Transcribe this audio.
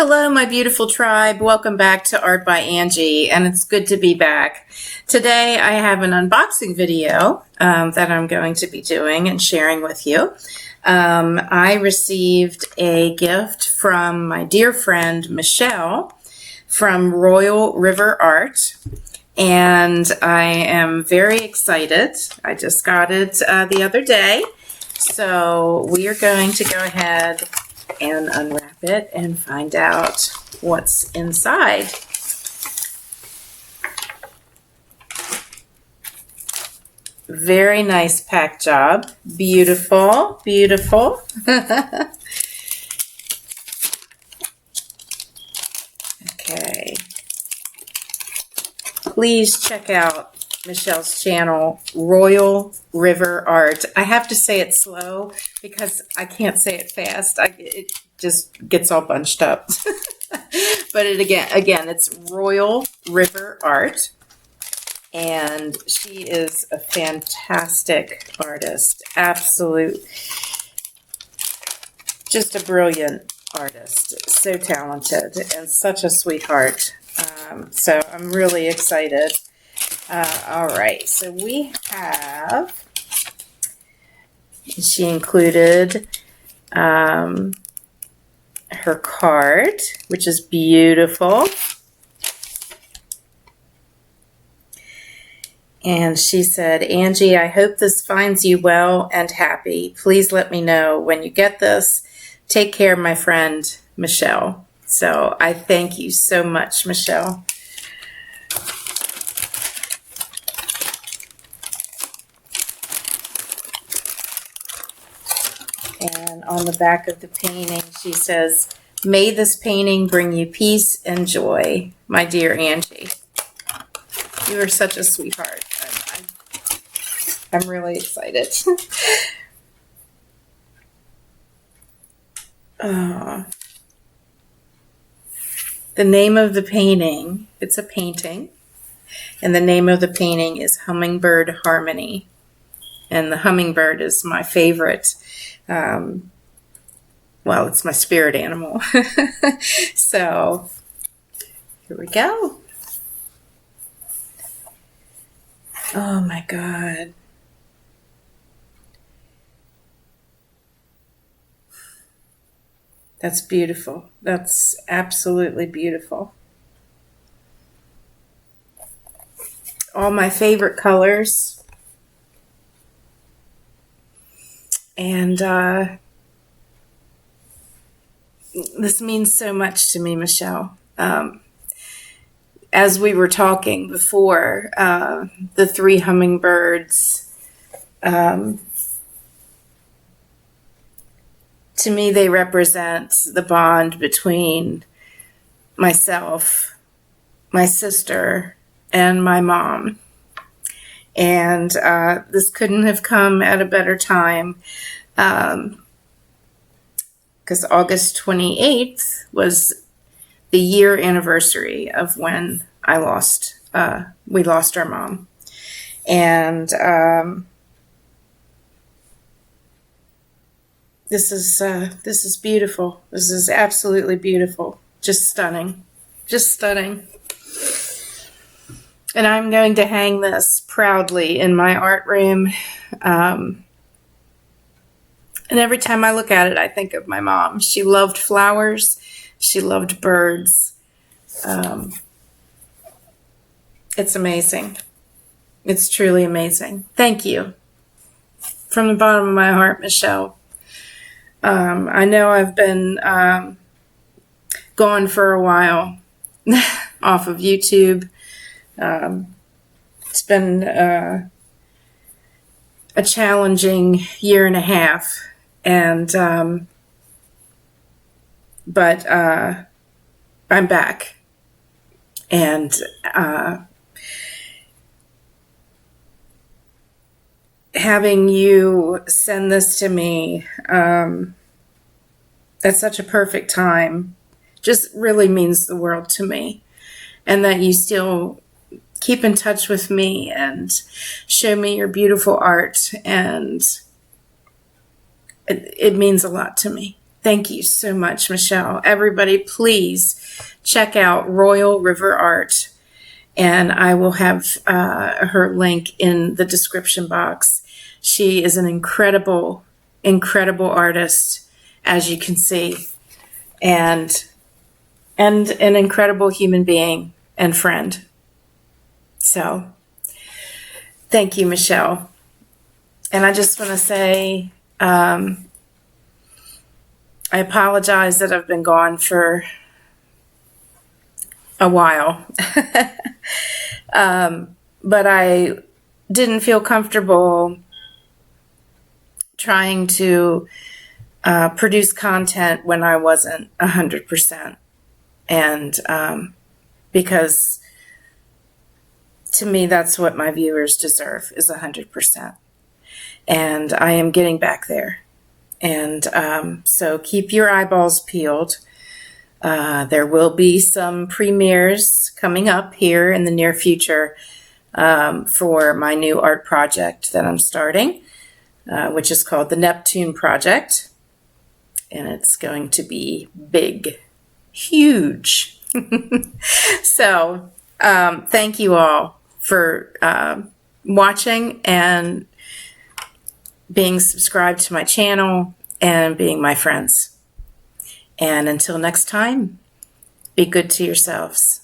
Hello, my beautiful tribe. Welcome back to Art by Angie, and it's good to be back. Today I have an unboxing video that I'm going to be doing and sharing with you. I received a gift from my dear friend Michelle from Royal River Art, and I am very excited. I just got it the other day, so we are going to go ahead and unwrap it and find out what's inside. Very nice pack job. Beautiful, beautiful. Okay. Please check out Michelle's channel, Royal River Art. I have to say it slow because I can't say it fast. It just gets all bunched up. But again, it's Royal River Art, and she is a fantastic artist. Absolute, just a brilliant artist. So talented and such a sweetheart. So I'm really excited. All right, so we have, she included her card, which is beautiful. And she said, Angie, I hope this finds you well and happy. Please let me know when you get this. Take care, my friend, Michelle. So I thank you so much, Michelle. And on the back of the painting, she says, may this painting bring you peace and joy, my dear Angie. You are such a sweetheart. I'm really excited. The name of the painting, it's a painting, and the name of the painting is Hummingbird Harmony. And the hummingbird is my favorite. Well, it's my spirit animal. So here we go. Oh my God. That's beautiful. That's absolutely beautiful. All my favorite colors. And this means so much to me, Michelle. As we were talking before, the three hummingbirds, to me, they represent the bond between myself, my sister, and my mom. And this couldn't have come at a better time, because August 28th was the year anniversary of when we lost our mom. And this is beautiful. This is absolutely beautiful. Just stunning. Just stunning. And I'm going to hang this proudly in my art room. And every time I look at it, I think of my mom. She loved flowers. She loved birds. It's amazing. It's truly amazing. Thank you. From the bottom of my heart, Michelle. I know I've been gone for a while off of YouTube. It's been a challenging year and a half, and but I'm back, and having you send this to me at such a perfect time just really means the world to me, and that you still keep in touch with me and show me your beautiful art, and it means a lot to me. Thank you so much, Michelle. Everybody, please check out Royal River Art, and I will have her link in the description box. She is an incredible, incredible artist, as you can see, and an incredible human being and friend. So, thank you, Michelle. And I just want to say, I apologize that I've been gone for a while. But I didn't feel comfortable trying to produce content when I wasn't 100%. And because to me, that's what my viewers deserve, is 100%. And I am getting back there. And so keep your eyeballs peeled. There will be some premieres coming up here in the near future for my new art project that I'm starting, which is called the Neptune Project. And it's going to be big, huge. So thank you all for watching and being subscribed to my channel and being my friends. And until next time, be good to yourselves.